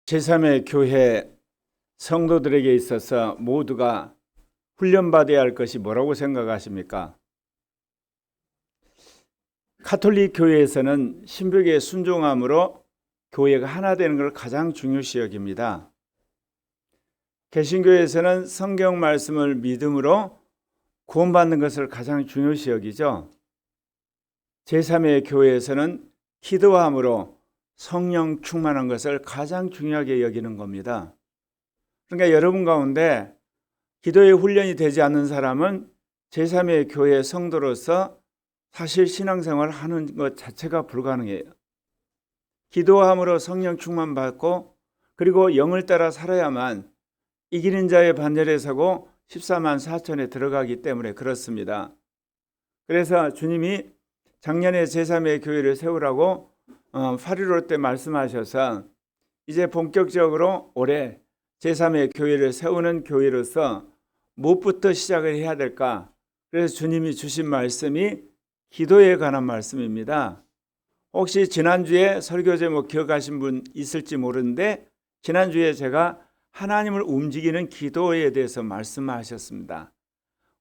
제3의 교회 성도들에게 있어서 모두가 훈련받아야 할 것이 뭐라고 생각하십니까? 가톨릭 교회에서는 신벽에 순종함으로 교회가 하나 되는 걸 가장 중요시 여깁니다. 개신교에서는 성경 말씀을 믿음으로 구원받는 것을 가장 중요시 여기죠. 제3의 교회에서는 기도함으로 성령 충만한 것을 가장 중요하게 여기는 겁니다. 그러니까 여러분 가운데 기도의 훈련이 되지 않는 사람은 제3의 교회 성도로서 사실 신앙생활을 하는 것 자체가 불가능해요. 기도함으로 성령 충만 받고 그리고 영을 따라 살아야만 이기는 자의 반열에 서고 14만 4천에 들어가기 때문에 그렇습니다. 그래서 주님이 작년에 제3의 교회를 세우라고 8.15 때 말씀하셔서 이제 본격적으로 올해 제3의 교회를 세우는 교회로서 무엇부터 시작을 해야 될까? 그래서 주님이 주신 말씀이 기도에 관한 말씀입니다. 혹시 지난주에 설교 제목 기억하신 분 있을지 모르는데 지난주에 제가 하나님을 움직이는 기도에 대해서 말씀하셨습니다.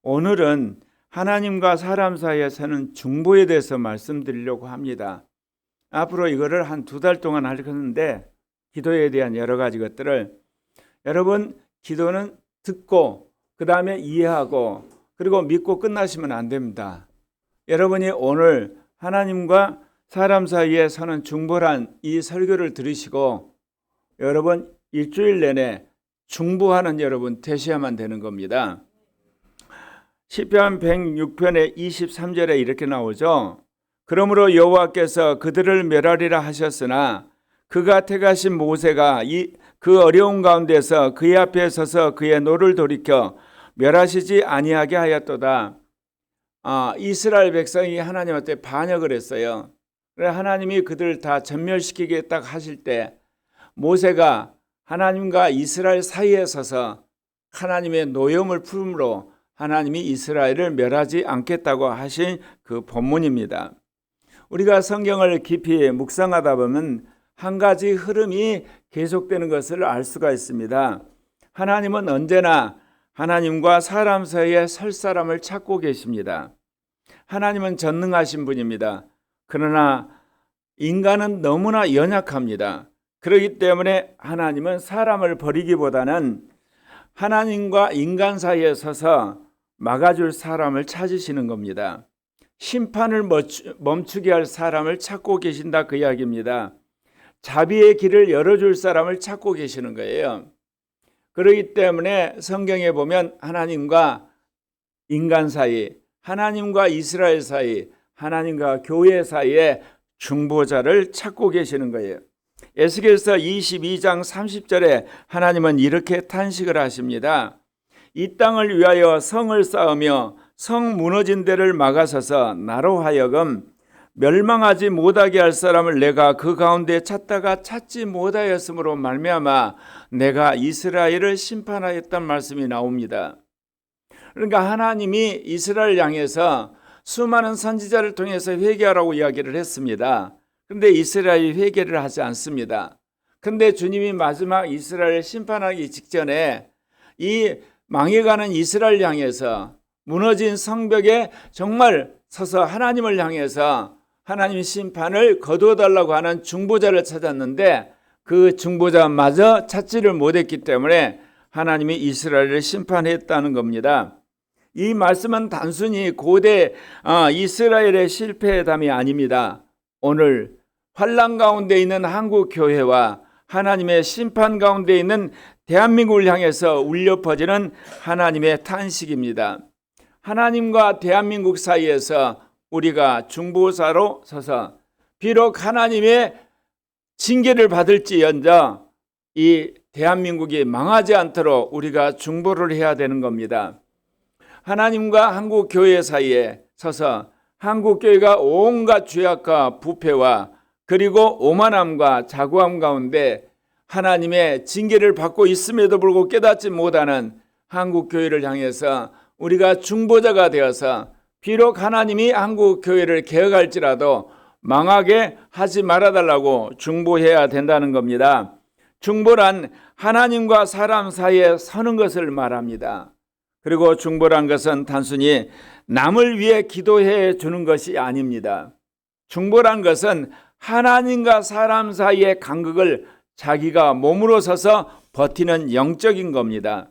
오늘은 하나님과 사람 사이에 서는 중보에 대해서 말씀드리려고 합니다. 앞으로 이거를 한 2달 동안 할 건데 기도에 대한 여러 가지 것들을 여러분 기도는 듣고 그 다음에 이해하고 그리고 믿고 끝나시면 안 됩니다. 여러분이 오늘 하나님과 사람 사이에 서는 중보란 이 설교를 들으시고 여러분 일주일 내내 중보하는 여러분 되셔야만 되는 겁니다. 시편 106편의 23절에 이렇게 나오죠. 그러므로 여호와께서 그들을 멸하리라 하셨으나 그가 택하신 모세가 그 어려운 가운데서 그의 앞에 서서 그의 노를 돌이켜 멸하시지 아니하게 하였도다. 이스라엘 백성이 하나님한테 반역을 했어요. 그래서 하나님이 그들을 다 전멸시키겠다 하실 때 모세가 하나님과 이스라엘 사이에 서서 하나님의 노염을 품으로 하나님이 이스라엘을 멸하지 않겠다고 하신 그 본문입니다. 우리가 성경을 깊이 묵상하다 보면 한 가지 흐름이 계속되는 것을 알 수가 있습니다. 하나님은 언제나 하나님과 사람 사이에 설 사람을 찾고 계십니다. 하나님은 전능하신 분입니다. 그러나 인간은 너무나 연약합니다. 그렇기 때문에 하나님은 사람을 버리기보다는 하나님과 인간 사이에 서서 막아줄 사람을 찾으시는 겁니다. 심판을 멈추게 할 사람을 찾고 계신다 그 이야기입니다. 자비의 길을 열어줄 사람을 찾고 계시는 거예요. 그렇기 때문에 성경에 보면 하나님과 인간 사이, 하나님과 이스라엘 사이, 하나님과 교회 사이에 중보자를 찾고 계시는 거예요. 에스겔서 22장 30절에 하나님은 이렇게 탄식을 하십니다. 이 땅을 위하여 성을 쌓으며 성 무너진 데를 막아서서 나로 하여금 멸망하지 못하게 할 사람을 내가 그 가운데 찾다가 찾지 못하였으므로 말미암아 내가 이스라엘을 심판하였단 말씀이 나옵니다. 그러니까 하나님이 이스라엘 향해서 수많은 선지자를 통해서 회개하라고 이야기를 했습니다. 그런데 이스라엘이 회개를 하지 않습니다. 그런데 주님이 마지막 이스라엘을 심판하기 직전에 이 망해가는 이스라엘 향해서 무너진 성벽에 정말 서서 하나님을 향해서 하나님 심판을 거두어달라고 하는 중보자를 찾았는데 그 중보자마저 찾지를 못했기 때문에 하나님이 이스라엘을 심판했다는 겁니다. 이 말씀은 단순히 고대 이스라엘의 실패의 담이 아닙니다. 오늘 환난 가운데 있는 한국 교회와 하나님의 심판 가운데 있는 대한민국을 향해서 울려 퍼지는 하나님의 탄식입니다. 하나님과 대한민국 사이에서 우리가 중보사로 서서 비록 하나님의 징계를 받을지언정 이 대한민국이 망하지 않도록 우리가 중보를 해야 되는 겁니다. 하나님과 한국 교회 사이에 서서 한국 교회가 온갖 죄악과 부패와 그리고 오만함과 자고함 가운데 하나님의 징계를 받고 있음에도 불구하고 깨닫지 못하는 한국 교회를 향해서 우리가 중보자가 되어서 비록 하나님이 한국 교회를 개혁할지라도 망하게 하지 말아달라고 중보해야 된다는 겁니다. 중보란 하나님과 사람 사이에 서는 것을 말합니다. 그리고 중보란 것은 단순히 남을 위해 기도해 주는 것이 아닙니다. 중보란 것은 하나님과 사람 사이의 간극을 자기가 몸으로 서서 버티는 영적인 겁니다.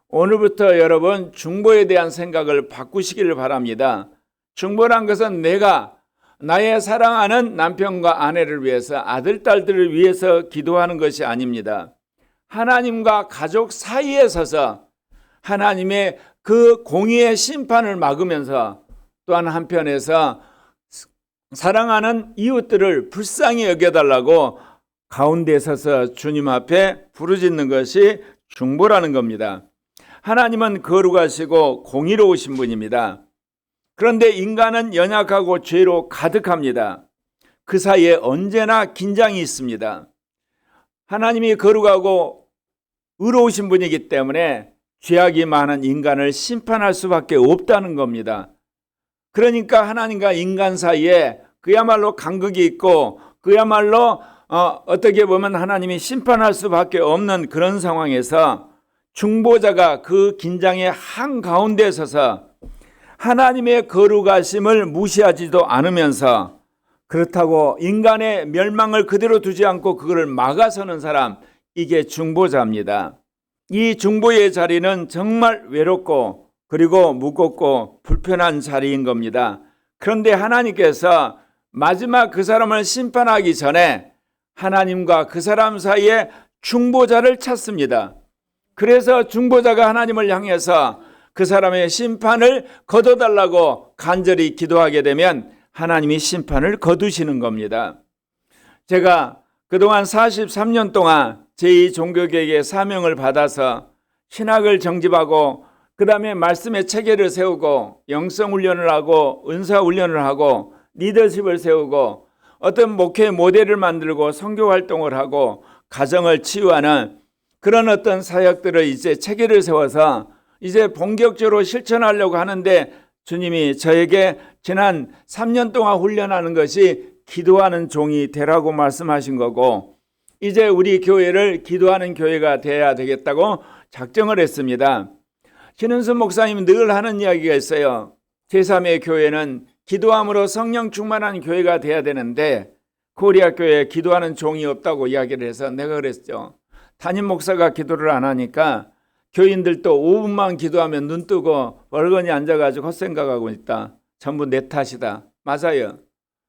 오늘부터 여러분 중보에 대한 생각을 바꾸시기를 바랍니다. 중보란 것은 내가 나의 사랑하는 남편과 아내를 위해서, 아들, 딸들을 위해서 기도하는 것이 아닙니다. 하나님과 가족 사이에 서서 하나님의 그 공의의 심판을 막으면서 또한 한편에서 사랑하는 이웃들을 불쌍히 여겨달라고 가운데 서서 주님 앞에 부르짖는 것이 중보라는 겁니다. 하나님은 거룩하시고 공의로우신 분입니다. 그런데 인간은 연약하고 죄로 가득합니다. 그 사이에 언제나 긴장이 있습니다. 하나님이 거룩하고 의로우신 분이기 때문에 죄악이 많은 인간을 심판할 수밖에 없다는 겁니다. 그러니까 하나님과 인간 사이에 그야말로 간극이 있고 그야말로 어떻게 보면 하나님이 심판할 수밖에 없는 그런 상황에서 중보자가 그 긴장의 한가운데 서서 하나님의 거룩하심을 무시하지도 않으면서 그렇다고 인간의 멸망을 그대로 두지 않고 그것을 막아서는 사람, 이게 중보자입니다. 이 중보의 자리는 정말 외롭고 그리고 무겁고 불편한 자리인 겁니다. 그런데 하나님께서 마지막 그 사람을 심판하기 전에 하나님과 그 사람 사이에 중보자를 찾습니다. 그래서 중보자가 하나님을 향해서 그 사람의 심판을 거둬달라고 간절히 기도하게 되면 하나님이 심판을 거두시는 겁니다. 제가 그동안 43년 동안 제2종교개혁의 사명을 받아서 신학을 정집하고 그 다음에 말씀의 체계를 세우고 영성훈련을 하고 은사훈련을 하고 리더십을 세우고 어떤 목회 모델을 만들고 선교활동을 하고 가정을 치유하는 그런 어떤 사역들을 이제 체계를 세워서 이제 본격적으로 실천하려고 하는데 주님이 저에게 지난 3년 동안 훈련하는 것이 기도하는 종이 되라고 말씀하신 거고 이제 우리 교회를 기도하는 교회가 되어야 되겠다고 작정을 했습니다. 신은수 목사님이 늘 하는 이야기가 있어요. 제3의 교회는 기도함으로 성령 충만한 교회가 돼야 되는데 코리아 교회에 기도하는 종이 없다고 이야기를 해서 내가 그랬죠. 담임 목사가 기도를 안 하니까 교인들도 5분만 기도하면 눈 뜨고 멀거니 앉아가지고 헛생각하고 있다. 전부 내 탓이다. 맞아요.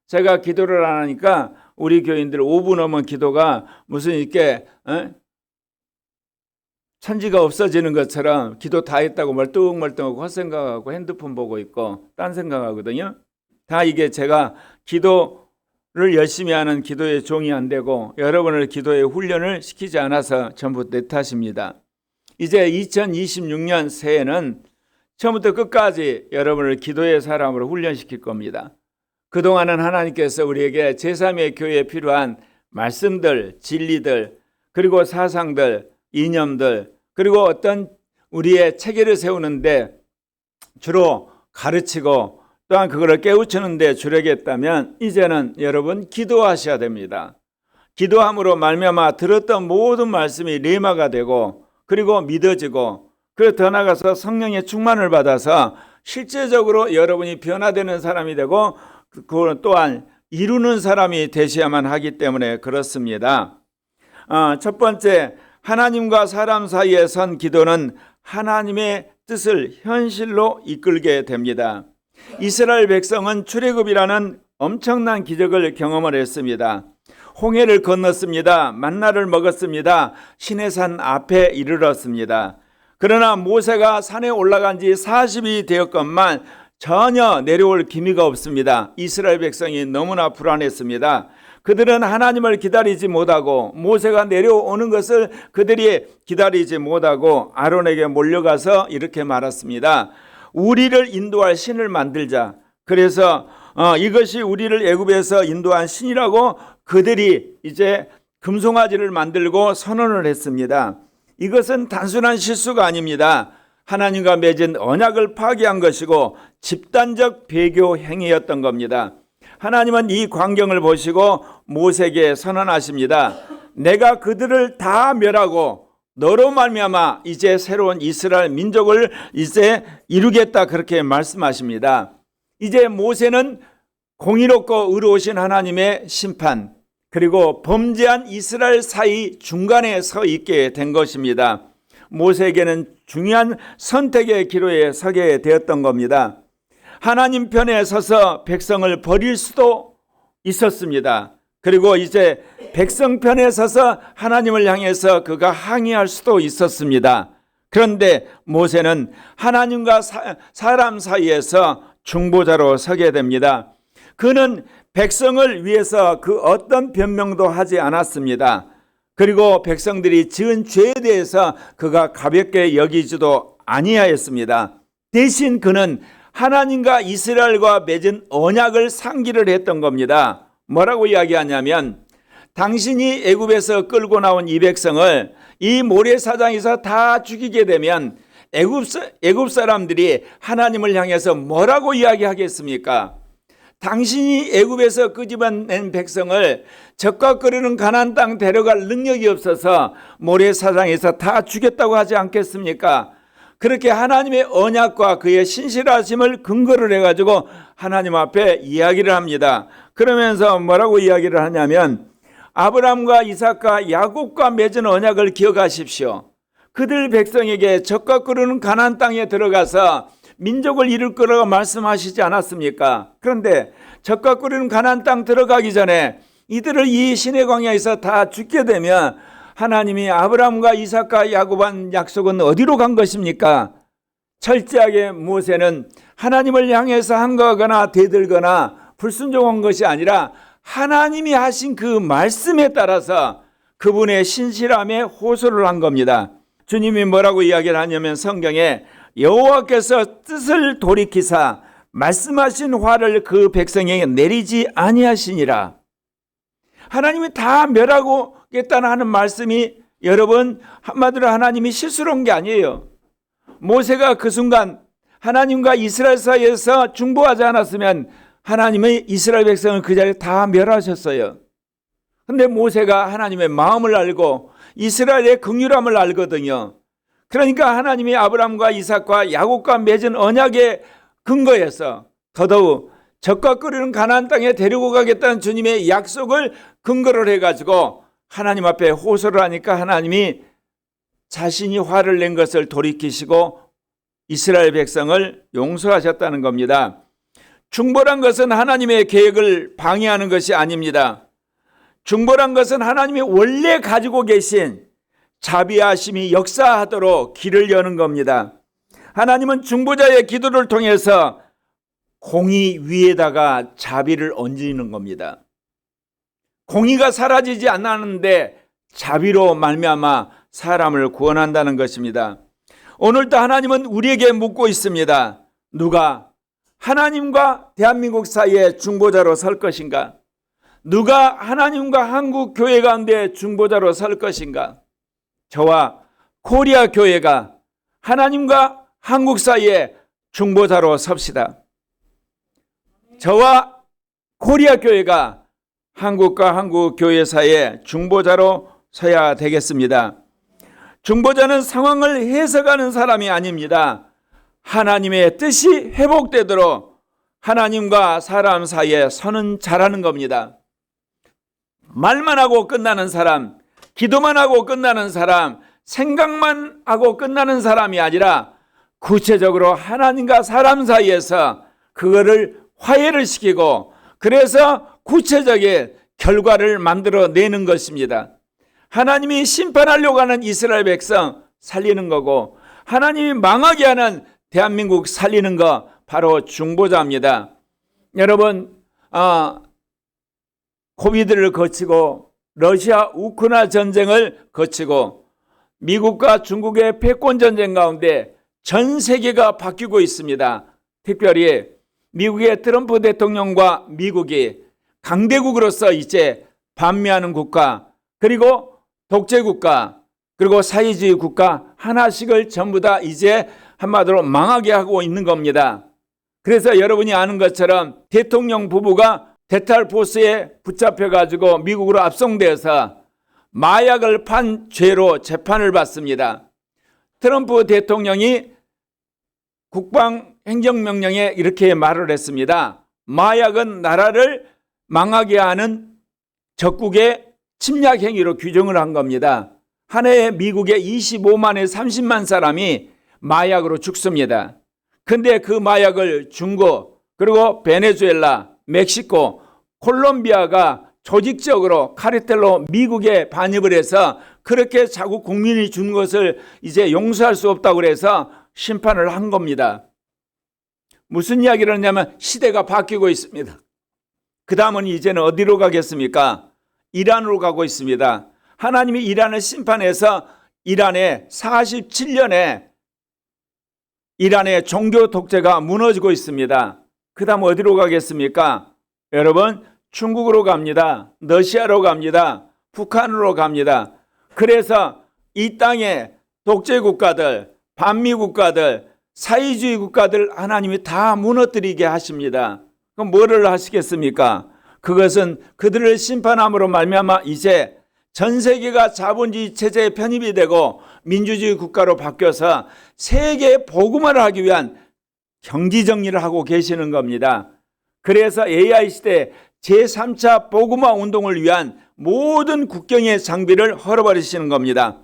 제가 기도를 안 하니까 우리 교인들 5분 넘은 기도가 무슨 이렇게 천지가 없어지는 것처럼 기도 다 했다고 멀뚱멀뚱하고 헛생각하고 핸드폰 보고 있고 딴 생각하거든요. 다 이게 제가 기도를 열심히 하는 기도의 종이 안 되고 여러분을 기도의 훈련을 시키지 않아서 전부 내 탓입니다. 이제 2026년 새해는 처음부터 끝까지 여러분을 기도의 사람으로 훈련시킬 겁니다. 그동안은 하나님께서 우리에게 제3의 교회에 필요한 말씀들, 진리들, 그리고 사상들, 이념들, 그리고 어떤 우리의 체계를 세우는데 주로 가르치고 또한 그거를 깨우치는데 주력했다면 이제는 여러분 기도하셔야 됩니다. 기도함으로 말미암아 들었던 모든 말씀이 레마가 되고 그리고 믿어지고 그리고 더 나아가서 성령의 충만을 받아서 실제적으로 여러분이 변화되는 사람이 되고 그거는 또한 이루는 사람이 되셔야만 하기 때문에 그렇습니다. 첫 번째, 하나님과 사람 사이에 선 기도는 하나님의 뜻을 현실로 이끌게 됩니다. 이스라엘 백성은 출애굽이라는 엄청난 기적을 경험을 했습니다. 홍해를 건넜습니다. 만나를 먹었습니다. 시내산 앞에 이르렀습니다. 그러나 모세가 산에 올라간 지 40이 되었건만 전혀 내려올 기미가 없습니다. 이스라엘 백성이 너무나 불안했습니다. 그들은 하나님을 기다리지 못하고 모세가 내려오는 것을 그들이 기다리지 못하고 아론에게 몰려가서 이렇게 말했습니다. 우리를 인도할 신을 만들자. 그래서 이것이 우리를 애굽에서 인도한 신이라고 그들이 이제 금송아지를 만들고 선언을 했습니다. 이것은 단순한 실수가 아닙니다. 하나님과 맺은 언약을 파기한 것이고 집단적 배교 행위였던 겁니다. 하나님은 이 광경을 보시고 모세에게 선언하십니다. 내가 그들을 다 멸하고 너로 말미암아 이제 새로운 이스라엘 민족을 이제 이루겠다, 그렇게 말씀하십니다. 이제 모세는 공의롭고 의로우신 하나님의 심판, 그리고 범죄한 이스라엘 사이 중간에 서 있게 된 것입니다. 모세에게는 중요한 선택의 기로에 서게 되었던 겁니다. 하나님 편에 서서 백성을 버릴 수도 있었습니다. 그리고 이제 백성 편에 서서 하나님을 향해서 그가 항의할 수도 있었습니다. 그런데 모세는 하나님과 사람 사이에서 중보자로 서게 됩니다. 그는 백성을 위해서 그 어떤 변명도 하지 않았습니다. 그리고 백성들이 지은 죄에 대해서 그가 가볍게 여기지도 아니하였습니다. 대신 그는 하나님과 이스라엘과 맺은 언약을 상기를 했던 겁니다. 뭐라고 이야기하냐면, 당신이 애굽에서 끌고 나온 이 백성을 이 모래사장에서 다 죽이게 되면 애굽 사람들이 하나님을 향해서 뭐라고 이야기하겠습니까? 당신이 애굽에서 끄집어낸 백성을 적과 끓이는 가나안 땅 데려갈 능력이 없어서 모래사장에서 다 죽였다고 하지 않겠습니까? 그렇게 하나님의 언약과 그의 신실하심을 근거를 해가지고 하나님 앞에 이야기를 합니다. 그러면서 뭐라고 이야기를 하냐면, 아브라함과 이삭과 야곱과 맺은 언약을 기억하십시오. 그들 백성에게 적과 끓는 가나안 땅에 들어가서 민족을 이룰 거라고 말씀하시지 않았습니까? 그런데 적과 끓는 가나안 땅 들어가기 전에 이들을 이 시내 광야에서 다 죽게 되면 하나님이 아브라함과 이삭과 야곱한 약속은 어디로 간 것입니까? 철저하게 모세는 하나님을 향해서 항거하거나 대들거나 불순종한 것이 아니라 하나님이 하신 그 말씀에 따라서 그분의 신실함에 호소를 한 겁니다. 주님이 뭐라고 이야기를 하냐면, 성경에 여호와께서 뜻을 돌이키사 말씀하신 화를 그 백성에게 내리지 아니하시니라. 하나님이 다 멸하겠다는 하는 말씀이, 여러분, 한마디로 하나님이 실수로 한 게 아니에요. 모세가 그 순간 하나님과 이스라엘 사이에서 중보하지 않았으면 하나님의 이스라엘 백성을 그 자리에 다 멸하셨어요. 그런데 모세가 하나님의 마음을 알고 이스라엘의 긍휼함을 알거든요. 그러니까 하나님이 아브라함과 이삭과 야곱과 맺은 언약의 근거에서 더더욱 적과 끓이는 가나안 땅에 데리고 가겠다는 주님의 약속을 근거를 해가지고 하나님 앞에 호소를 하니까 하나님이 자신이 화를 낸 것을 돌이키시고 이스라엘 백성을 용서하셨다는 겁니다. 중보란 것은 하나님의 계획을 방해하는 것이 아닙니다. 중보란 것은 하나님이 원래 가지고 계신 자비하심이 역사하도록 길을 여는 겁니다. 하나님은 중보자의 기도를 통해서 공의 위에다가 자비를 얹는 겁니다. 공의가 사라지지 않았는데 자비로 말미암아 사람을 구원한다는 것입니다. 오늘도 하나님은 우리에게 묻고 있습니다. 누가 하나님과 대한민국 사이에 중보자로 설 것인가? 누가 하나님과 한국 교회 가운데 중보자로 설 것인가? 저와 코리아 교회가 하나님과 한국 사이에 중보자로 섭시다. 저와 코리아 교회가 한국과 한국 교회 사이에 중보자로 서야 되겠습니다. 중보자는 상황을 해석하는 사람이 아닙니다. 하나님의 뜻이 회복되도록 하나님과 사람 사이에 서는 자라는 겁니다. 말만 하고 끝나는 사람, 기도만 하고 끝나는 사람, 생각만 하고 끝나는 사람이 아니라 구체적으로 하나님과 사람 사이에서 그거를 화해를 시키고 그래서 구체적인 결과를 만들어내는 것입니다. 하나님이 심판하려고 하는 이스라엘 백성 살리는 거고 하나님이 망하게 하는 대한민국 살리는 거 바로 중보자입니다. 여러분, 코비드를 거치고 러시아 우크라이나 전쟁을 거치고 미국과 중국의 패권 전쟁 가운데 전 세계가 바뀌고 있습니다. 특별히 미국의 트럼프 대통령과 미국이 강대국으로서 이제 반미하는 국가, 그리고 독재국가, 그리고 사회주의 국가 하나씩을 전부 다 이제 한마디로 망하게 하고 있는 겁니다. 그래서 여러분이 아는 것처럼 대통령 부부가 대탈포스에 붙잡혀가지고 미국으로 압송돼서 마약을 판 죄로 재판을 받습니다. 트럼프 대통령이 국방행정명령에 이렇게 말을 했습니다. 마약은 나라를 망하게 하는 적국의 침략 행위로 규정을 한 겁니다. 한 해에 미국의 25만에 30만 사람이 마약으로 죽습니다. 근데 그 마약을 중국, 그리고 베네수엘라, 멕시코, 콜롬비아가 조직적으로 카르텔로 미국에 반입을 해서 그렇게 자국 국민이 준 것을 이제 용서할 수 없다고 그래서 심판을 한 겁니다. 무슨 이야기를 하냐면 시대가 바뀌고 있습니다. 그 다음은 이제는 어디로 가겠습니까? 이란으로 가고 있습니다. 하나님이 이란을 심판해서 이란에 47년에 이란의 종교 독재가 무너지고 있습니다. 그 다음 어디로 가겠습니까? 여러분, 중국으로 갑니다. 러시아로 갑니다. 북한으로 갑니다. 그래서 이 땅의 독재 국가들, 반미 국가들, 사회주의 국가들 하나님이 다 무너뜨리게 하십니다. 그럼 뭐를 하시겠습니까? 그것은 그들을 심판함으로 말미암아 이제 전 세계가 자본주의 체제에 편입이 되고 민주주의 국가로 바뀌어서 세계 복음화를 하기 위한 경지 정리를 하고 계시는 겁니다. 그래서 AI 시대 제3차 복음화 운동을 위한 모든 국경의 장비를 헐어버리시는 겁니다.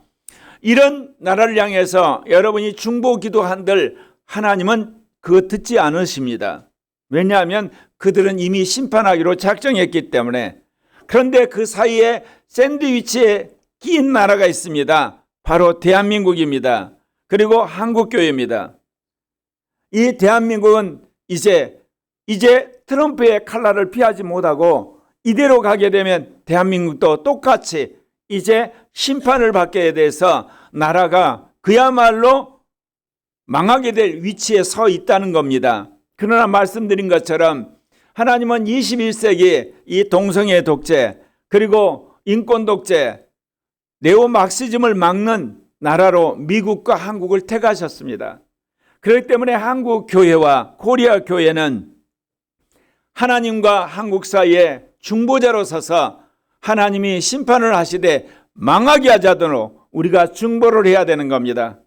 이런 나라를 향해서 여러분이 중보 기도한들 하나님은 그거 듣지 않으십니다. 왜냐하면 그들은 이미 심판하기로 작정했기 때문에. 그런데 그 사이에 샌드위치에 끼인 나라가 있습니다. 바로 대한민국입니다. 그리고 한국교회입니다. 이 대한민국은 이제 트럼프의 칼날을 피하지 못하고 이대로 가게 되면 대한민국도 똑같이 이제 심판을 받게 돼서 나라가 그야말로 망하게 될 위치에 서 있다는 겁니다. 그러나 말씀드린 것처럼 하나님은 21세기 이 동성애 독재, 그리고 인권 독재, 네오마르크시즘을 막는 나라로 미국과 한국을 택하셨습니다. 그렇기 때문에 한국 교회와 코리아 교회는 하나님과 한국 사이에 중보자로 서서 하나님이 심판을 하시되 망하게 하자도록 우리가 중보를 해야 되는 겁니다.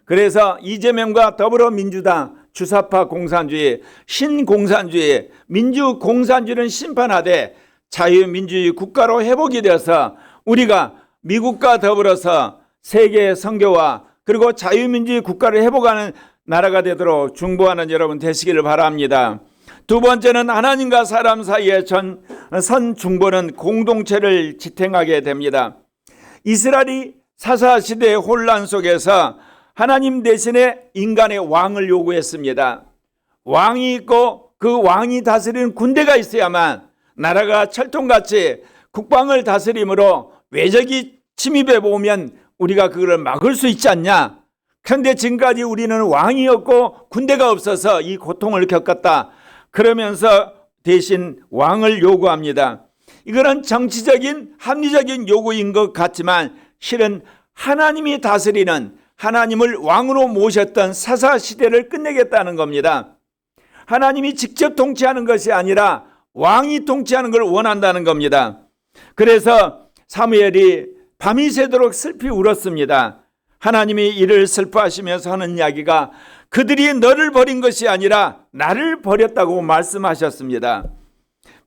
그래서 이재명과 더불어민주당, 주사파 공산주의, 신공산주의, 민주공산주의는 심판하되 자유민주주의 국가로 회복이 되어서 우리가 미국과 더불어서 세계 선교와 그리고 자유민주주의 국가를 회복하는 나라가 되도록 중보하는 여러분 되시기를 바랍니다. 두 번째는 하나님과 사람 사이의 선 중보는 공동체를 지탱하게 됩니다. 이스라엘이 사사시대의 혼란 속에서 하나님 대신에 인간의 왕을 요구했습니다. 왕이 있고 그 왕이 다스리는 군대가 있어야만 나라가 철통같이 국방을 다스림으로 외적이 침입해 보면 우리가 그걸 막을 수 있지 않냐. 그런데 지금까지 우리는 왕이 없고 군대가 없어서 이 고통을 겪었다. 그러면서 대신 왕을 요구합니다. 이거는 정치적인 합리적인 요구인 것 같지만 실은 하나님이 다스리는, 하나님을 왕으로 모셨던 사사시대를 끝내겠다는 겁니다. 하나님이 직접 통치하는 것이 아니라 왕이 통치하는 걸 원한다는 겁니다. 그래서 사무엘이 밤이 새도록 슬피 울었습니다. 하나님이 이를 슬퍼하시면서 하는 이야기가 그들이 너를 버린 것이 아니라 나를 버렸다고 말씀하셨습니다.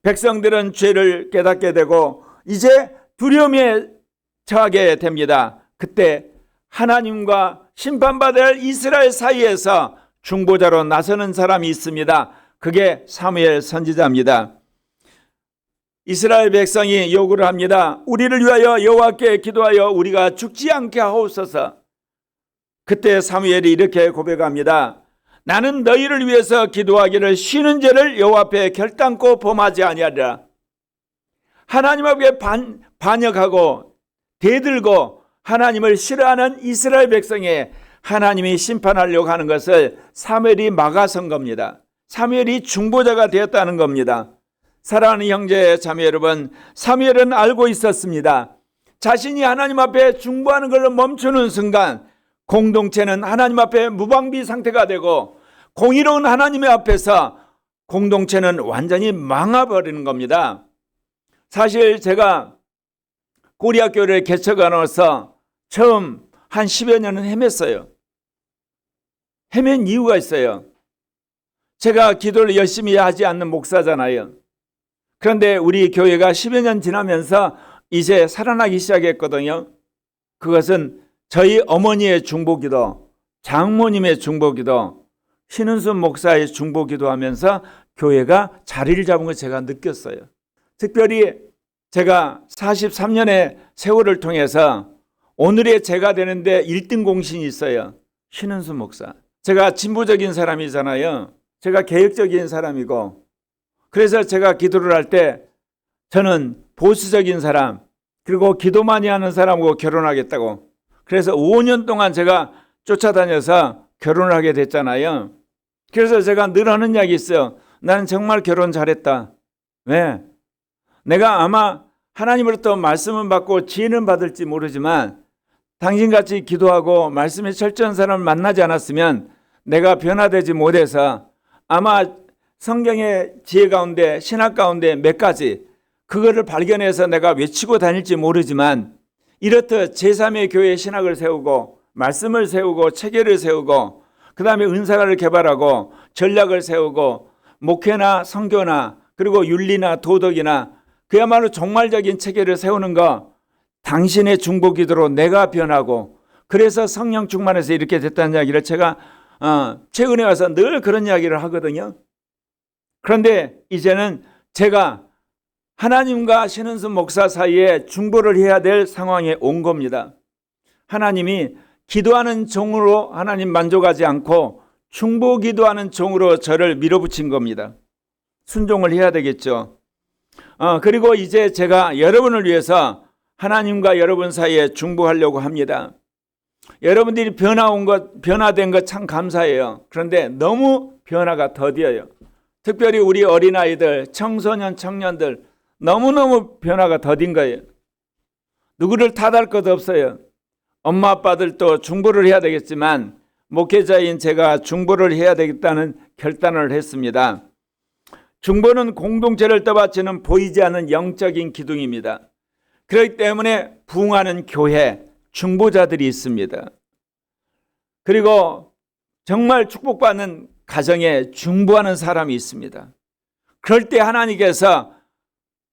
백성들은 죄를 깨닫게 되고 이제 두려움에 처하게 됩니다. 그때 하나님과 심판받아야 할 이스라엘 사이에서 중보자로 나서는 사람이 있습니다. 그게 사무엘 선지자입니다. 이스라엘 백성이 요구를 합니다. 우리를 위하여 여호와께 기도하여 우리가 죽지 않게 하옵소서. 그때 사무엘이 이렇게 고백합니다. 나는 너희를 위해서 기도하기를 쉬는 죄를 여호와 앞에 결단코 범하지 아니하리라. 하나님 앞에 반역하고 대들고 하나님을 싫어하는 이스라엘 백성에 하나님이 심판하려고 하는 것을 사무엘이 막아선 겁니다. 사무엘이 중보자가 되었다는 겁니다. 사랑하는 형제 자매 여러분, 사무엘은 알고 있었습니다. 자신이 하나님 앞에 중보하는 걸 멈추는 순간 공동체는 하나님 앞에 무방비 상태가 되고 공의로운 하나님의 앞에서 공동체는 완전히 망해버리는 겁니다. 사실 제가 꼬리학교를 개척해 놓아서 처음 한 10여 년은 헤맸어요. 헤맨 이유가 있어요. 제가 기도를 열심히 하지 않는 목사잖아요. 그런데 우리 교회가 10여 년 지나면서 이제 살아나기 시작했거든요. 그것은 저희 어머니의 중보기도, 장모님의 중보기도, 신은순 목사의 중보기도 하면서 교회가 자리를 잡은 걸 제가 느꼈어요. 특별히 제가 43년의 세월을 통해서 오늘의 제가 되는데 1등 공신이 있어요. 신은순 목사. 제가 진보적인 사람이잖아요. 제가 개혁적인 사람이고, 그래서 제가 기도를 할 때 저는 보수적인 사람, 그리고 기도 많이 하는 사람하고 결혼하겠다고, 그래서 5년 동안 제가 쫓아다녀서 결혼을 하게 됐잖아요. 그래서 제가 늘 하는 이야기 있어요. 나는 정말 결혼 잘했다. 왜? 내가 아마 하나님으로부터 말씀은 받고 지혜는 받을지 모르지만 당신같이 기도하고 말씀에 철저한 사람을 만나지 않았으면 내가 변화되지 못해서 아마 성경의 지혜 가운데, 신학 가운데 몇 가지, 그거를 발견해서 내가 외치고 다닐지 모르지만 이렇듯 제3의 교회의 신학을 세우고 말씀을 세우고 체계를 세우고 그 다음에 은사를 개발하고 전략을 세우고 목회나 선교나 그리고 윤리나 도덕이나 그야말로 종말적인 체계를 세우는 거, 당신의 중보기도로 내가 변하고, 그래서 성령 충만해서 이렇게 됐다는 이야기를 제가 최근에 와서 늘 그런 이야기를 하거든요. 그런데 이제는 제가 하나님과 신은순 목사 사이에 중보를 해야 될 상황에 온 겁니다. 하나님이 기도하는 종으로 하나님 만족하지 않고 중보 기도하는 종으로 저를 밀어붙인 겁니다. 순종을 해야 되겠죠. 그리고 이제 제가 여러분을 위해서 하나님과 여러분 사이에 중보하려고 합니다. 여러분들이 변화된 것 참 감사해요. 그런데 너무 변화가 더뎌요. 특별히 우리 어린아이들, 청소년, 청년들 너무너무 변화가 더딘 거예요. 누구를 탓할 것도 없어요. 엄마 아빠들도 중보를 해야 되겠지만 목회자인 제가 중보를 해야 되겠다는 결단을 했습니다. 중보는 공동체를 떠받치는 보이지 않는 영적인 기둥입니다. 그렇기 때문에 부흥하는 교회, 중보자들이 있습니다. 그리고 정말 축복받는 가정에 중보하는 사람이 있습니다. 그럴 때 하나님께서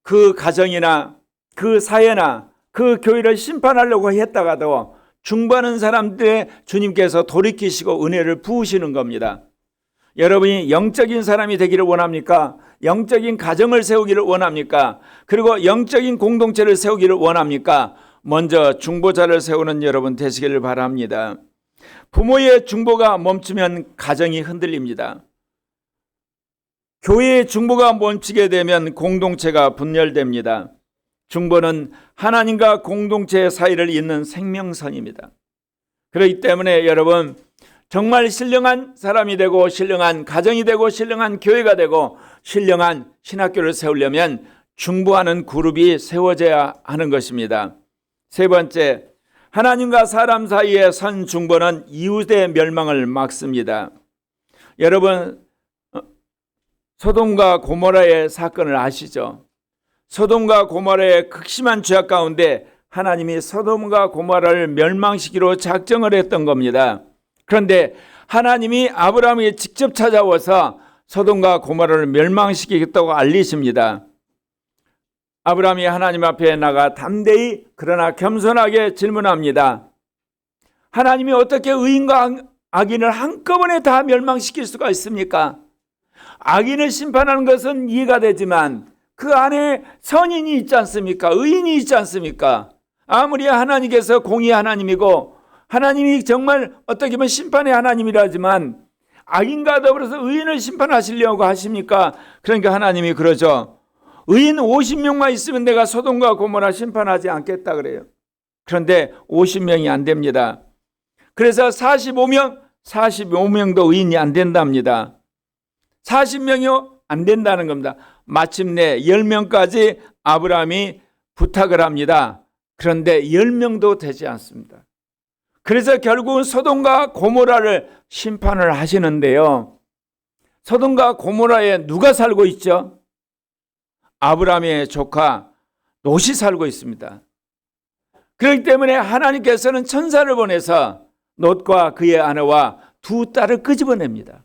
그 가정이나 그 사회나 그 교회를 심판하려고 했다가도 중보하는 사람들의 주님께서 돌이키시고 은혜를 부으시는 겁니다. 여러분이 영적인 사람이 되기를 원합니까? 영적인 가정을 세우기를 원합니까? 그리고 영적인 공동체를 세우기를 원합니까? 먼저 중보자를 세우는 여러분 되시기를 바랍니다. 부모의 중보가 멈추면 가정이 흔들립니다. 교회의 중보가 멈추게 되면 공동체가 분열됩니다. 중보는 하나님과 공동체 사이를 잇는 생명선입니다. 그렇기 때문에 여러분, 정말 신령한 사람이 되고 신령한 가정이 되고 신령한 교회가 되고 신령한 신학교를 세우려면 중보하는 그룹이 세워져야 하는 것입니다. 세 번째, 하나님과 사람 사이의 선 중보는 이웃의 멸망을 막습니다. 여러분, 소돔과 고모라의 사건을 아시죠? 소돔과 고모라의 극심한 죄악 가운데 하나님이 소돔과 고모라를 멸망시키기로 작정을 했던 겁니다. 그런데 하나님이 아브라함이 직접 찾아와서 소돔과 고모라를 멸망시키겠다고 알리십니다. 아브라함이 하나님 앞에 나가 담대히 그러나 겸손하게 질문합니다. 하나님이 어떻게 의인과 악인을 한꺼번에 다 멸망시킬 수가 있습니까? 악인을 심판하는 것은 이해가 되지만 그 안에 선인이 있지 않습니까? 의인이 있지 않습니까? 아무리 하나님께서 공의 하나님이고 하나님이 정말 어떻게 보면 심판의 하나님이라 하지만 악인과 더불어서 의인을 심판하시려고 하십니까? 그러니까 하나님이 그러죠. 의인 50명만 있으면 내가 소돔과 고모라 심판하지 않겠다 그래요. 그런데 50명이 안 됩니다. 그래서 45명도 의인이 안 된답니다. 40명이 안 된다는 겁니다. 마침내 10명까지 아브라함이 부탁을 합니다. 그런데 10명도 되지 않습니다. 그래서 결국은 소돔과 고모라를 심판을 하시는데요. 소돔과 고모라에 누가 살고 있죠? 아브라함의 조카 롯이 살고 있습니다. 그렇기 때문에 하나님께서는 천사를 보내서 롯과 그의 아내와 두 딸을 끄집어냅니다.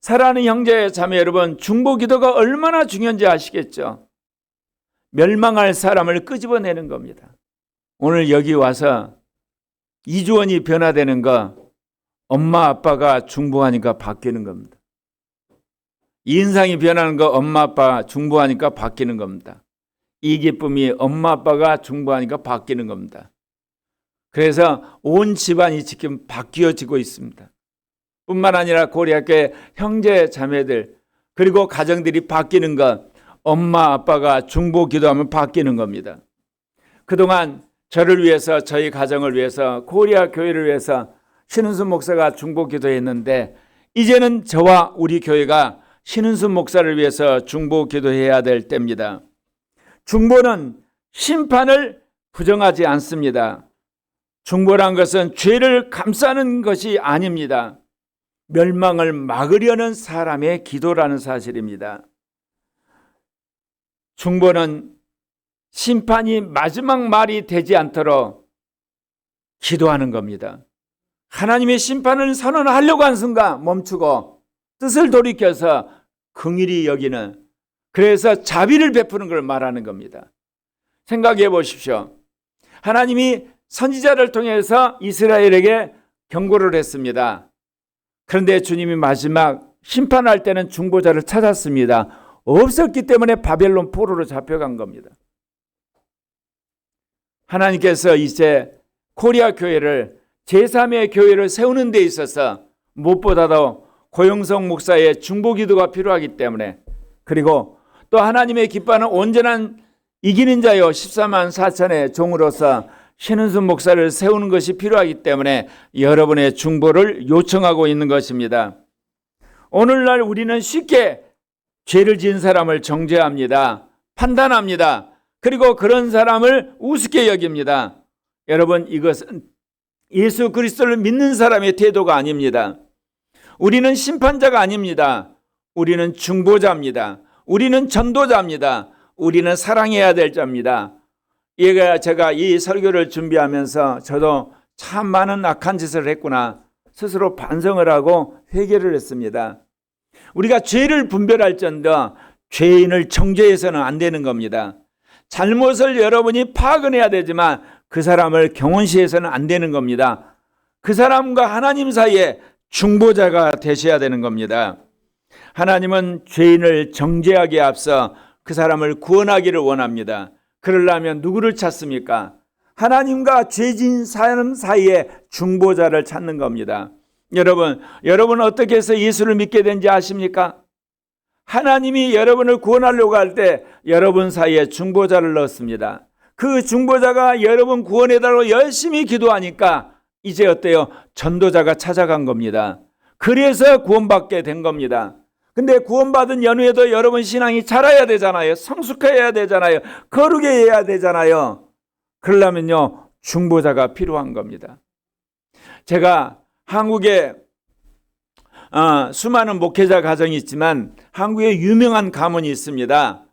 사랑하는 형제 자매 여러분, 중보기도가 얼마나 중요한지 아시겠죠? 멸망할 사람을 끄집어내는 겁니다. 오늘 여기 와서 이주원이 변화되는 거 엄마 아빠가 중보하니까 바뀌는 겁니다. 인상이 변하는 거 엄마 아빠 중보하니까 바뀌는 겁니다. 이 기쁨이 엄마 아빠가 중보하니까 바뀌는 겁니다. 그래서 온 집안이 지금 바뀌어지고 있습니다. 뿐만 아니라 고려학교의 형제 자매들 그리고 가정들이 바뀌는 것, 엄마 아빠가 중보 기도하면 바뀌는 겁니다. 그동안 저를 위해서, 저희 가정을 위해서, 고리아 교회를 위해서 신은순 목사가 중보 기도했는데 이제는 저와 우리 교회가 신은순 목사를 위해서 중보 기도해야 될 때입니다. 중보는 심판을 부정하지 않습니다. 중보란 것은 죄를 감싸는 것이 아닙니다. 멸망을 막으려는 사람의 기도라는 사실입니다. 중보는 심판이 마지막 말이 되지 않도록 기도하는 겁니다. 하나님의 심판을 선언하려고 한 순간 멈추고 뜻을 돌이켜서 긍휼히 여기는, 그래서 자비를 베푸는 걸 말하는 겁니다. 생각해 보십시오. 하나님이 선지자를 통해서 이스라엘에게 경고를 했습니다. 그런데 주님이 마지막 심판할 때는 중보자를 찾았습니다. 없었기 때문에 바벨론 포로로 잡혀간 겁니다. 하나님께서 이제 코리아 교회를 제3의 교회를 세우는 데 있어서 무엇보다도 고영성 목사의 중보 기도가 필요하기 때문에, 그리고 또 하나님의 기뻐하는 온전한 이기는 자요 14만 4천의 종으로서 신은순 목사를 세우는 것이 필요하기 때문에 여러분의 중보를 요청하고 있는 것입니다. 오늘날 우리는 쉽게 죄를 지은 사람을 정죄합니다. 판단합니다. 그리고 그런 사람을 우습게 여깁니다. 여러분, 이것은 예수 그리스도를 믿는 사람의 태도가 아닙니다. 우리는 심판자가 아닙니다. 우리는 중보자입니다. 우리는 전도자입니다. 우리는 사랑해야 될 자입니다. 제가 이 설교를 준비하면서 저도 참 많은 악한 짓을 했구나 스스로 반성을 하고 회개를 했습니다. 우리가 죄를 분별할지언정 죄인을 정죄해서는 안 되는 겁니다. 잘못을 여러분이 파악해야 되지만 그 사람을 경원시해서는 안 되는 겁니다. 그 사람과 하나님 사이에 중보자가 되셔야 되는 겁니다. 하나님은 죄인을 정죄하기에 앞서 그 사람을 구원하기를 원합니다. 그러려면 누구를 찾습니까? 하나님과 죄진 사람 사이에 중보자를 찾는 겁니다. 여러분 어떻게 해서 예수를 믿게 된지 아십니까? 하나님이 여러분을 구원하려고 할 때 여러분 사이에 중보자를 넣었습니다. 그 중보자가 여러분 구원해달라고 열심히 기도하니까 이제 어때요? 전도자가 찾아간 겁니다. 그래서 구원받게 된 겁니다. 근데 구원받은 연후에도 여러분 신앙이 자라야 되잖아요. 성숙해야 되잖아요. 거룩해 해야 되잖아요. 그러려면요, 중보자가 필요한 겁니다. 제가 한국에 수많은 목회자 가정이 있지만 한국에 유명한 가문이 있습니다.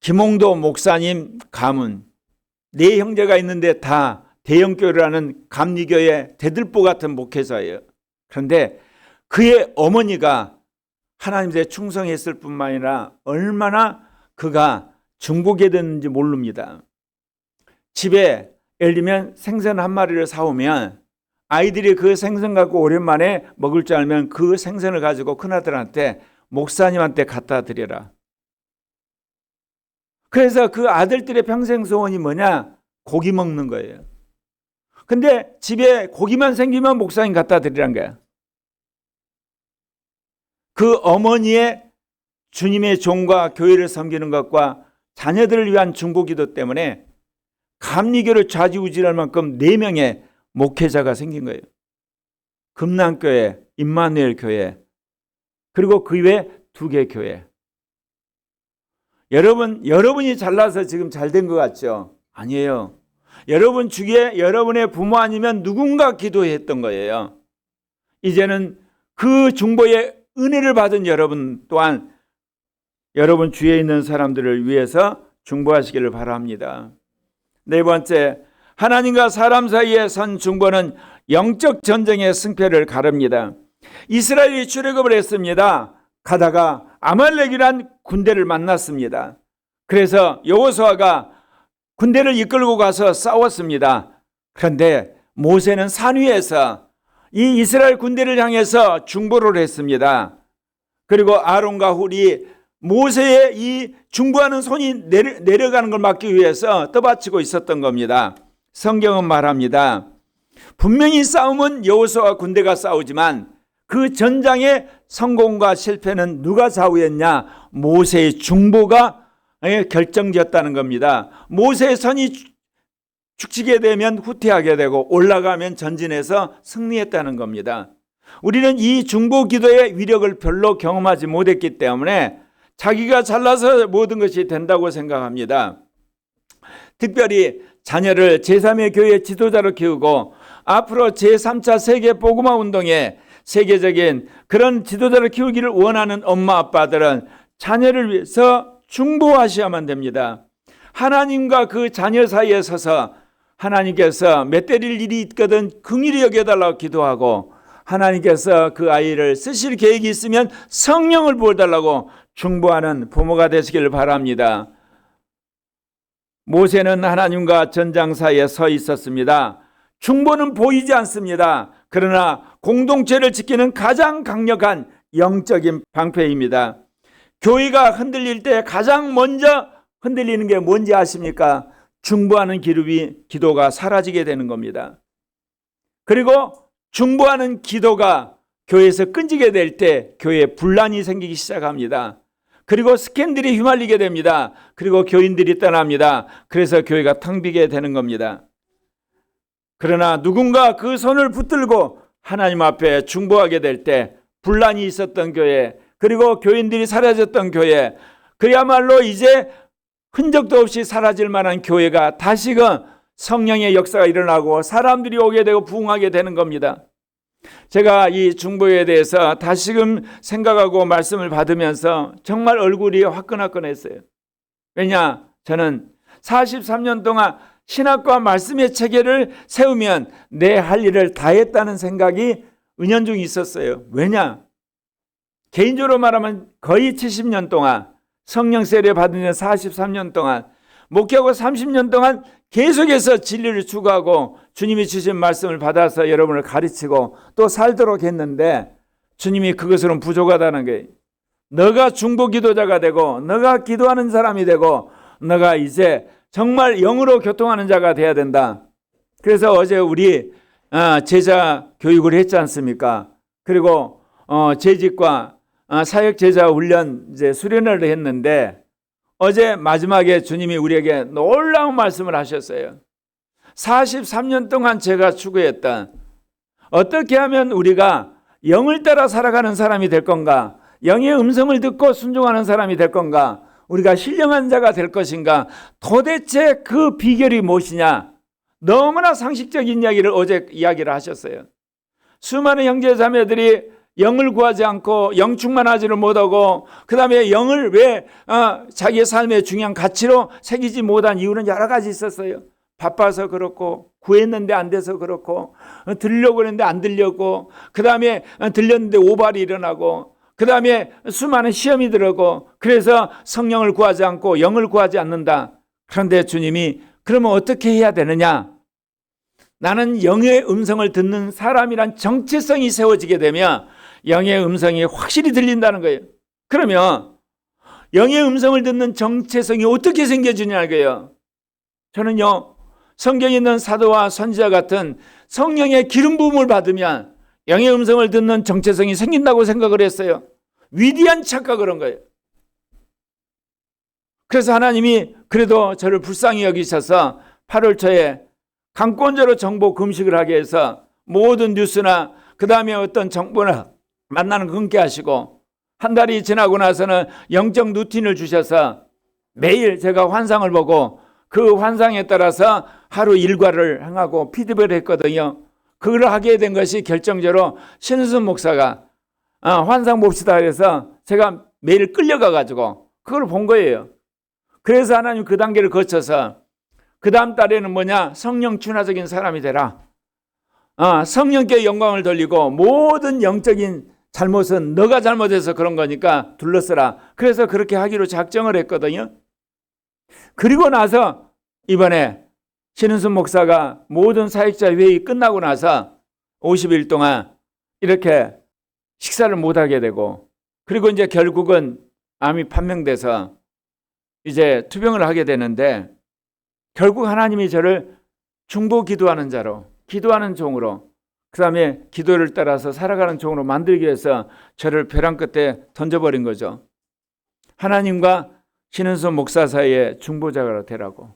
김홍도 목사님 가문. 네 형제가 있는데 다 대형교회라는 감리교회 대들보 같은 목회자예요. 그런데 그의 어머니가 하나님께 충성했을 뿐만 아니라 얼마나 그가 중보게 됐는지 모릅니다. 집에 예를 들면 생선 한 마리를 사오면 아이들이 그 생선 갖고 오랜만에 먹을 줄 알면 그 생선을 가지고 큰아들한테 목사님한테 갖다 드려라. 그래서 그 아들들의 평생 소원이 뭐냐? 고기 먹는 거예요. 근데 집에 고기만 생기면 목사님 갖다 드리란 거야. 그 어머니의 주님의 종과 교회를 섬기는 것과 자녀들을 위한 중보기도 때문에 감리교를 좌지우지할 만큼 4명의 목회자가 생긴 거예요. 금난교회, 임마누엘 교회, 그리고 그 외에 2개 교회. 여러분이 잘나서 지금 잘 된 것 같죠? 아니에요. 여러분 주위에 여러분의 부모 아니면 누군가 기도했던 거예요. 이제는 그 중보의 은혜를 받은 여러분 또한 여러분 주위에 있는 사람들을 위해서 중보하시기를 바랍니다. 네 번째, 하나님과 사람 사이의 선 중보는 영적 전쟁의 승패를 가릅니다. 이스라엘이 출애굽을 했습니다. 가다가 아말렉이란 군대를 만났습니다. 그래서 여호수아가 군대를 이끌고 가서 싸웠습니다. 그런데 모세는 산 위에서 이 이스라엘 군대를 향해서 중보를 했습니다. 그리고 아론과 훌이 모세의 이 중보하는 손이 내려가는 걸 막기 위해서 떠받치고 있었던 겁니다. 성경은 말합니다. 분명히 싸움은 여호수아와 군대가 싸우지만 그 전장의 성공과 실패는 누가 좌우했냐? 모세의 중보가 결정지었다는 겁니다. 모세의 선이 축치게 되면 후퇴하게 되고 올라가면 전진해서 승리했다는 겁니다. 우리는 이 중보 기도의 위력을 별로 경험하지 못했기 때문에 자기가 잘나서 모든 것이 된다고 생각합니다. 특별히 자녀를 제3의 교회 지도자로 키우고 앞으로 제3차 세계 복음화 운동에 세계적인 그런 지도자를 키우기를 원하는 엄마 아빠들은 자녀를 위해서 중보하셔야만 됩니다. 하나님과 그 자녀 사이에 서서 하나님께서 맺때릴 일이 있거든 긍휼히 여겨달라고 기도하고 하나님께서 그 아이를 쓰실 계획이 있으면 성령을 부어달라고 중보하는 부모가 되시길 바랍니다. 모세는 하나님과 전장 사이에 서 있었습니다. 중보는 보이지 않습니다. 그러나 공동체를 지키는 가장 강력한 영적인 방패입니다. 교회가 흔들릴 때 가장 먼저 흔들리는 게 뭔지 아십니까? 중보하는 기도가 사라지게 되는 겁니다. 그리고 중보하는 기도가 교회에서 끊지게 될 때 교회에 분란이 생기기 시작합니다. 그리고 스캔들이 휘말리게 됩니다. 그리고 교인들이 떠납니다. 그래서 교회가 텅 비게 되는 겁니다. 그러나 누군가 그 손을 붙들고 하나님 앞에 중보하게 될 때 분란이 있었던 교회, 그리고 교인들이 사라졌던 교회, 그야말로 이제 흔적도 없이 사라질 만한 교회가 다시금 성령의 역사가 일어나고 사람들이 오게 되고 부흥하게 되는 겁니다. 제가 이 중보에 대해서 다시금 생각하고 말씀을 받으면서 정말 얼굴이 화끈화끈했어요. 왜냐? 저는 43년 동안 신학과 말씀의 체계를 세우면 내 할 일을 다 했다는 생각이 은연중에 있었어요. 왜냐? 개인적으로 말하면 거의 70년 동안 성령 세례 받은 지 43년 동안 목회하고 30년 동안 계속해서 진리를 추구하고 주님이 주신 말씀을 받아서 여러분을 가르치고 또 살도록 했는데 주님이 그것으로는 부족하다는 거예요. 너가 중보 기도자가 되고 너가 기도하는 사람이 되고 너가 이제 정말 영으로 교통하는 자가 돼야 된다. 그래서 어제 우리 제자 교육을 했지 않습니까? 그리고 재직과 사역 제자 훈련 이제 수련을 했는데 어제 마지막에 주님이 우리에게 놀라운 말씀을 하셨어요. 43년 동안 제가 추구했던 어떻게 하면 우리가 영을 따라 살아가는 사람이 될 건가? 영의 음성을 듣고 순종하는 사람이 될 건가? 우리가 신령한 자가 될 것인가? 도대체 그 비결이 무엇이냐? 너무나 상식적인 이야기를 어제 이야기를 하셨어요. 수많은 형제 자매들이 영을 구하지 않고 영 충만하지를 못하고 그 다음에 영을 왜 자기의 삶의 중요한 가치로 새기지 못한 이유는 여러 가지 있었어요. 바빠서 그렇고 구했는데 안 돼서 그렇고 들으려고 했는데 안 들려고 그 다음에 들렸는데 오발이 일어나고 그 다음에 수많은 시험이 들어오고 그래서 성령을 구하지 않고 영을 구하지 않는다. 그런데 주님이 그러면 어떻게 해야 되느냐? 나는 영의 음성을 듣는 사람이란 정체성이 세워지게 되면 영의 음성이 확실히 들린다는 거예요. 그러면 영의 음성을 듣는 정체성이 어떻게 생겨지냐고요. 저는요, 성경에 있는 사도와 선지자 같은 성령의 기름 부음을 받으면 영의 음성을 듣는 정체성이 생긴다고 생각을 했어요. 위대한 착각을 한 거예요. 그래서 하나님이 그래도 저를 불쌍히 여기셔서 8월 초에 강권적으로 정보 금식을 하게 해서 모든 뉴스나 그 다음에 어떤 정보나 만나는 거 끊게 하시고 한 달이 지나고 나서는 영적 루틴을 주셔서 매일 제가 환상을 보고 그 환상에 따라서 하루 일과를 행하고 피드백을 했거든요. 그걸 하게 된 것이 결정적으로 신순 목사가 환상 봅시다 그래서 제가 매일 끌려가 가지고 그걸 본 거예요. 그래서 하나님 그 단계를 거쳐서 그 다음 달에는 뭐냐? 성령 충만적인 사람이 되라. 성령께 영광을 돌리고 모든 영적인 잘못은 너가 잘못해서 그런 거니까 둘러쓰라. 그래서 그렇게 하기로 작정을 했거든요. 그리고 나서 이번에 신은순 목사가 모든 사역자 회의 끝나고 나서 50일 동안 이렇게 식사를 못하게 되고, 그리고 이제 결국은 암이 판명돼서 이제 투병을 하게 되는데, 결국 하나님이 저를 중보 기도하는 자로, 기도하는 종으로, 그 다음에 기도를 따라서 살아가는 종으로 만들기 위해서 저를 벼랑 끝에 던져버린 거죠. 하나님과 신은순 목사 사이에 중보자가 되라고,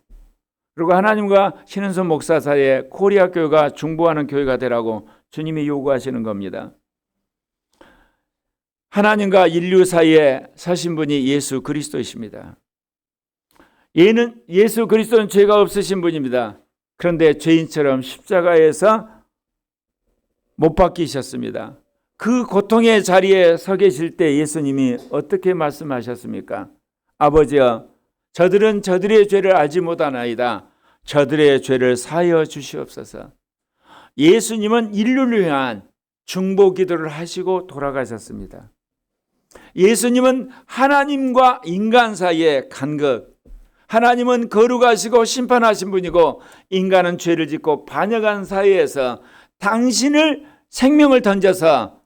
그리고 하나님과 신은순 목사 사이에 코리아 교회가 중보하는 교회가 되라고 주님이 요구하시는 겁니다. 하나님과 인류 사이에 서신 분이 예수 그리스도이십니다. 예수 그리스도는 죄가 없으신 분입니다. 그런데 죄인처럼 십자가에서 못 박히셨습니다. 그 고통의 자리에 서 계실 때 예수님이 어떻게 말씀하셨습니까? 아버지여, 저들은 저들의 죄를 알지 못하나이다. 저들의 죄를 사하여 주시옵소서. 예수님은 인류를 위한 중보 기도를 하시고 돌아가셨습니다. 예수님은 하나님과 인간 사이의 간극, 하나님은 거룩하시고 심판하신 분이고 인간은 죄를 짓고 반역한 사이에서 당신을 생명을 던져서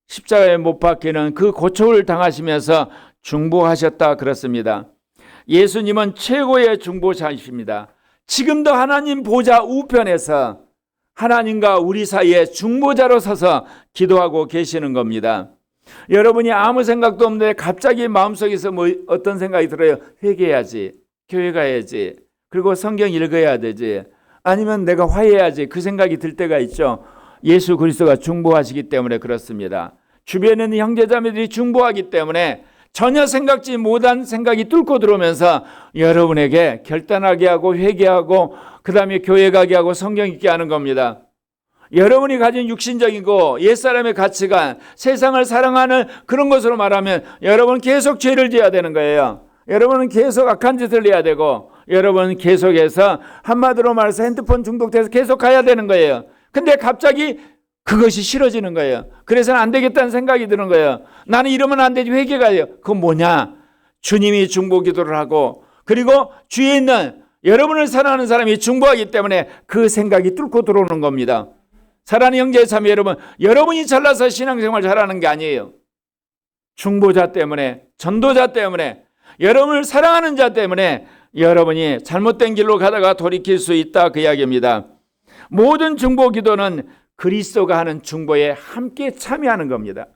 십자가에 못 박히는 그 고초를 당하시면서 중보하셨다 그렇습니다. 예수님은 최고의 중보자이십니다. 지금도 하나님 보좌 우편에서 하나님과 우리 사이에 중보자로 서서 기도하고 계시는 겁니다. 여러분이 아무 생각도 없는데 갑자기 마음속에서 어떤 생각이 들어요? 회개해야지, 교회 가야지, 그리고 성경 읽어야 되지, 아니면 내가 화해해야지, 그 생각이 들 때가 있죠. 예수 그리스도가 중보하시기 때문에 그렇습니다. 주변에 있는 형제자매들이 중보하기 때문에 전혀 생각지 못한 생각이 뚫고 들어오면서 여러분에게 결단하게 하고 회개하고 그 다음에 교회 가게 하고 성경 읽게 하는 겁니다. 여러분이 가진 육신적이고 옛사람의 가치관, 세상을 사랑하는 그런 것으로 말하면 여러분 계속 죄를 지어야 되는 거예요. 여러분은 계속 악한 짓을 해야 되고, 여러분은 계속해서 한마디로 말해서 핸드폰 중독돼서 계속 가야 되는 거예요. 근데 갑자기 그것이 싫어지는 거예요. 그래서는 안 되겠다는 생각이 드는 거예요. 나는 이러면 안 되지, 회개가 돼요. 그건 뭐냐? 주님이 중보 기도를 하고, 그리고 주위에 있는 여러분을 사랑하는 사람이 중보하기 때문에 그 생각이 뚫고 들어오는 겁니다. 사랑하는 형제 자매 여러분, 여러분이 잘나서 신앙생활 잘하는 게 아니에요. 중보자 때문에, 전도자 때문에, 여러분을 사랑하는 자 때문에 여러분이 잘못된 길로 가다가 돌이킬 수 있다, 그 이야기입니다. 모든 중보 기도는 그리스도가 하는 중보에 함께 참여하는 겁니다.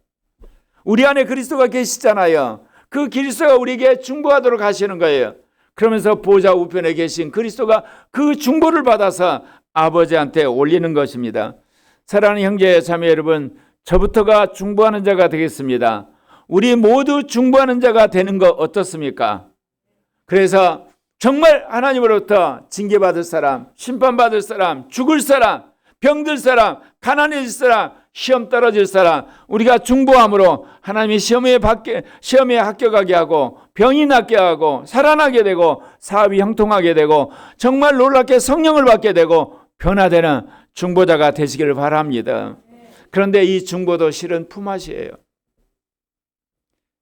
우리 안에 그리스도가 계시잖아요. 그 그리스도가 우리에게 중보하도록 하시는 거예요. 그러면서 보좌 우편에 계신 그리스도가 그 중보를 받아서 아버지한테 올리는 것입니다. 사랑하는 형제 자매 여러분, 저부터가 중보하는 자가 되겠습니다. 우리 모두 중보하는 자가 되는 거 어떻습니까? 그래서 정말 하나님으로부터 징계받을 사람, 심판받을 사람, 죽을 사람, 병들 사람, 가난해질 사람, 시험 떨어질 사람, 우리가 중보함으로 하나님이 시험에 합격하게 하고, 병이 낫게 하고, 살아나게 되고, 사업이 형통하게 되고, 정말 놀랍게 성령을 받게 되고 변화되는 중보자가 되시기를 바랍니다. 그런데 이 중보도 실은 품앗이에요.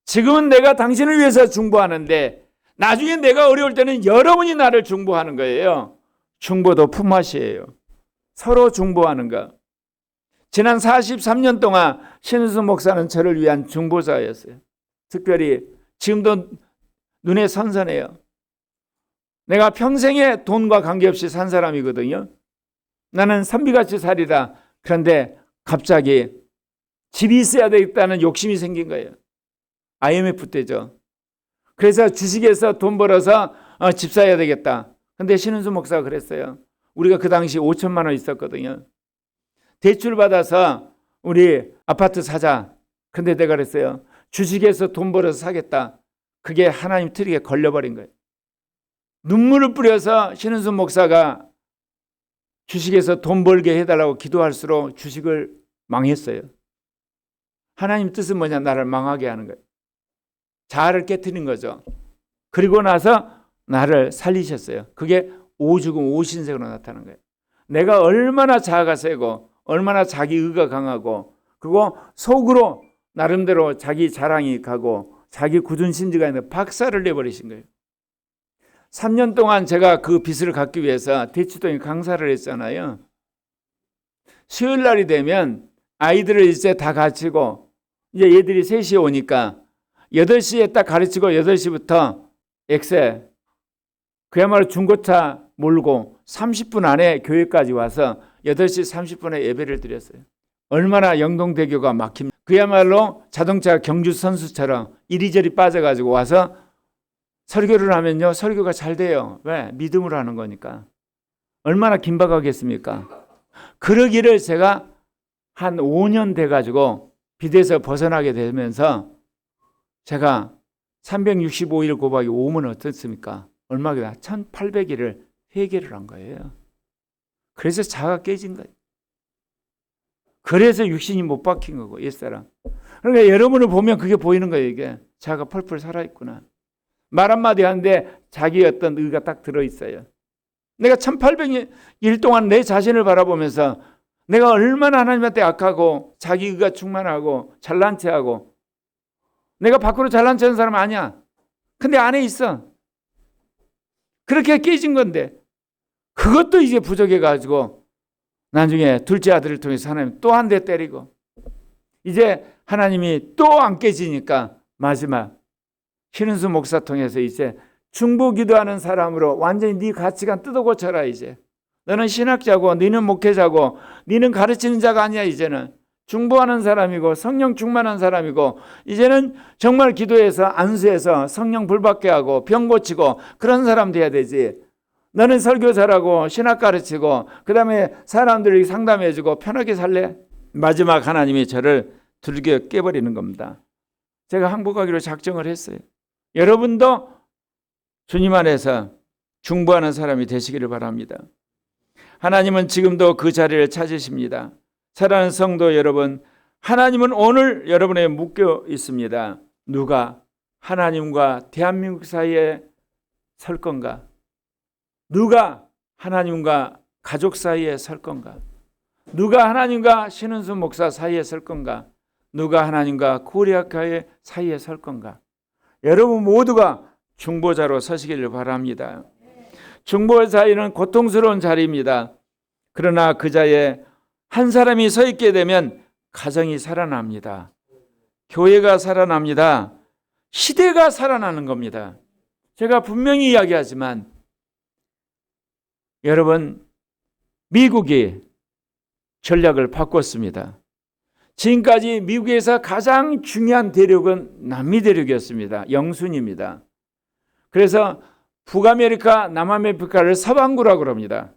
지금은 내가 당신을 위해서 중보하는데 나중에 내가 어려울 때는 여러분이 나를 중보하는 거예요. 중보도 품앗이에요. 서로 중보하는 것. 지난 43년 동안 신은순 목사는 저를 위한 중보자였어요. 특별히 지금도 눈에 선선해요. 내가 평생에 돈과 관계없이 산 사람이거든요. 나는 선비같이 살이라. 그런데 갑자기 집이 있어야 되겠다는 욕심이 생긴 거예요. IMF 때죠. 그래서 주식에서 돈 벌어서 집 사야 되겠다. 근데 신은수 목사가 그랬어요. 우리가 그 당시 5천만 원 있었거든요. 대출 받아서 우리 아파트 사자. 근데 내가 그랬어요. 주식에서 돈 벌어서 사겠다. 그게 하나님 트릭에 걸려버린 거예요. 눈물을 뿌려서 신은수 목사가 주식에서 돈 벌게 해달라고 기도할수록 주식을 망했어요. 하나님 뜻은 뭐냐? 나를 망하게 하는 거예요. 자아를 깨트린 거죠. 그리고 나서 나를 살리셨어요. 그게 오죽음 오신색으로 나타나는 거예요. 내가 얼마나 자아가 세고 얼마나 자기 의가 강하고 그리고 속으로 나름대로 자기 자랑이 가고 자기 굳은 심지가 있는 박살을 내버리신 거예요. 3년 동안 제가 그 빚을 갚기 위해서 대치동에 강사를 했잖아요. 수요일 날이 되면 아이들을 이제 다 가르치고 이제 얘들이 3시에 오니까 8시에 딱 가르치고 8시부터 엑세 그야말로 중고차 몰고 30분 안에 교회까지 와서 8시 30분에 예배를 드렸어요. 얼마나 영동대교가 막힙니다. 그야말로 자동차 경주 선수처럼 이리저리 빠져가지고 와서 설교를 하면요, 설교가 잘 돼요. 왜? 믿음으로 하는 거니까. 얼마나 긴박하겠습니까? 그러기를 제가 한 5년 돼가지고 빚에서 벗어나게 되면서 제가 365일 곱하기 5면 어떻습니까? 얼마나 1800일을 회개를 한 거예요. 그래서 자아가 깨진 거예요. 그래서 육신이 못 박힌 거고, 옛사람. 그러니까 여러분을 보면 그게 보이는 거예요, 이게. 자아가 펄펄 살아있구나. 말 한마디 하는데 자기 어떤 의가 딱 들어있어요. 내가 1800일 동안 내 자신을 바라보면서 내가 얼마나 하나님한테 악하고 자기 의가 충만하고 잘난 체하고 내가 밖으로 잘난 체하는 사람 아니야. 근데 안에 있어. 그렇게 깨진 건데 그것도 이제 부족해가지고 나중에 둘째 아들을 통해서 하나님 또 한 대 때리고 이제 하나님이 또 안 깨지니까 마지막 신은수 목사 통해서 이제 중보 기도하는 사람으로 완전히 네 가치관 뜯어 고쳐라. 이제 너는 신학자고 너는 목회자고 너는 가르치는 자가 아니야. 이제는 중보하는 사람이고 성령 충만한 사람이고 이제는 정말 기도해서 안수해서 성령 불받게 하고 병 고치고 그런 사람 돼야 되지. 너는 설교사라고 신학 가르치고 그 다음에 사람들이 상담해주고 편하게 살래? 마지막 하나님이 저를 두들겨 깨버리는 겁니다. 제가 항복하기로 작정을 했어요. 여러분도 주님 안에서 중보하는 사람이 되시기를 바랍니다. 하나님은 지금도 그 자리를 찾으십니다. 사랑하는 성도 여러분, 하나님은 오늘 여러분에게 묶여 있습니다. 누가 하나님과 대한민국 사이에 설 건가? 누가 하나님과 가족 사이에 설 건가? 누가 하나님과 신은수 목사 사이에 설 건가? 누가 하나님과 코리아카의 사이에 설 건가? 여러분 모두가 중보자로 서시기를 바랍니다. 중보 사이는 고통스러운 자리입니다. 그러나 그 자리에 한 사람이 서 있게 되면 가정이 살아납니다. 교회가 살아납니다. 시대가 살아나는 겁니다. 제가 분명히 이야기하지만 여러분 미국이 전략을 바꿨습니다. 지금까지 미국에서 가장 중요한 대륙은 남미 대륙이었습니다. 영순입니다. 그래서 북아메리카, 남아메리카를 서방구라고 합니다.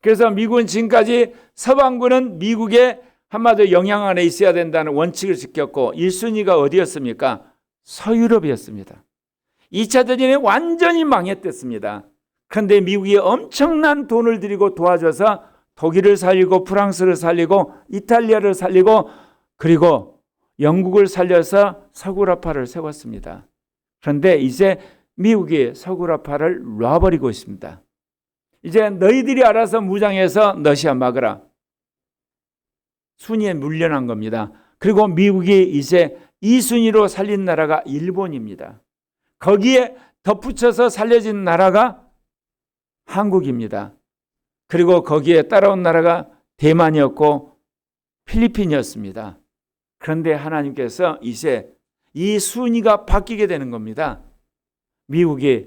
그래서 미국은 지금까지 서방구는 미국의 한마디로 영향 안에 있어야 된다는 원칙을 지켰고 1순위가 어디였습니까? 서유럽이었습니다. 2차 대전에 완전히 망했댔습니다. 그런데 미국이 엄청난 돈을 들이고 도와줘서 독일을 살리고 프랑스를 살리고 이탈리아를 살리고 그리고 영국을 살려서 서구라파를 세웠습니다. 그런데 이제 미국이 서구라파를 놔버리고 있습니다. 이제 너희들이 알아서 무장해서 러시아 막으라. 순위에 물려난 겁니다. 그리고 미국이 이제 2순위로 살린 나라가 일본입니다. 거기에 덧붙여서 살려진 나라가 한국입니다. 그리고 거기에 따라온 나라가 대만이었고 필리핀이었습니다. 그런데 하나님께서 이제 이 순위가 바뀌게 되는 겁니다. 미국이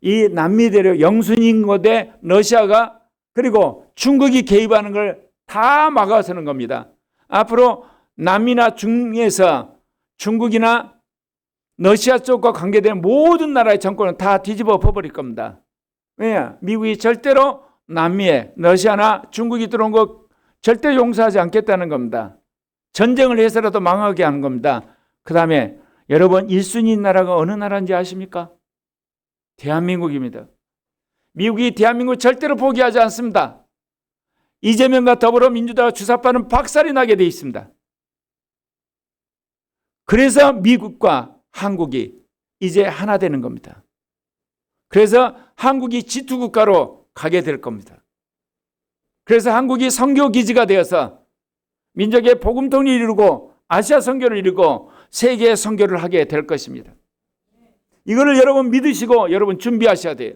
이 남미 대륙 영순인 곳에 러시아가 그리고 중국이 개입하는 걸 다 막아서는 겁니다. 앞으로 남미나 중에서 중국이나 러시아 쪽과 관계되는 모든 나라의 정권은 다 뒤집어 엎어버릴 겁니다. 왜냐? 미국이 절대로 남미에 러시아나 중국이 들어온 거 절대 용서하지 않겠다는 겁니다. 전쟁을 해서라도 망하게 하는 겁니다. 그 다음에 여러분 1순위 나라가 어느 나라인지 아십니까? 대한민국입니다. 미국이 대한민국을 절대로 포기하지 않습니다. 이재명과 더불어민주당과 주사파는 박살이 나게 돼 있습니다. 그래서 미국과 한국이 이제 하나 되는 겁니다. 그래서 한국이 지투국가로 가게 될 겁니다. 그래서 한국이 선교 기지가 되어서 민족의 복음통일을 이루고 아시아 선교를 이루고 세계 선교를 하게 될 것입니다. 이거를 여러분 믿으시고 여러분 준비하셔야 돼요.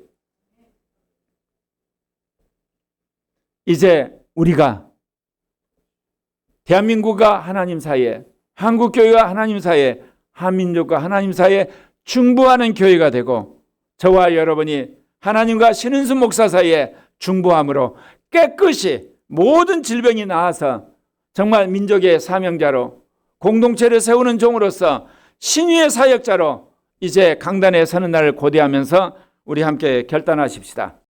이제 우리가 대한민국과 하나님 사이에, 한국교회와 하나님 사이에, 한민족과 하나님 사이에 중보하는 교회가 되고, 저와 여러분이 하나님과 신은수 목사 사이에 중보함으로 깨끗이 모든 질병이 나아서 정말 민족의 사명자로, 공동체를 세우는 종으로서 신위의 사역자로 이제 강단에 서는 날을 고대하면서 우리 함께 결단하십시다.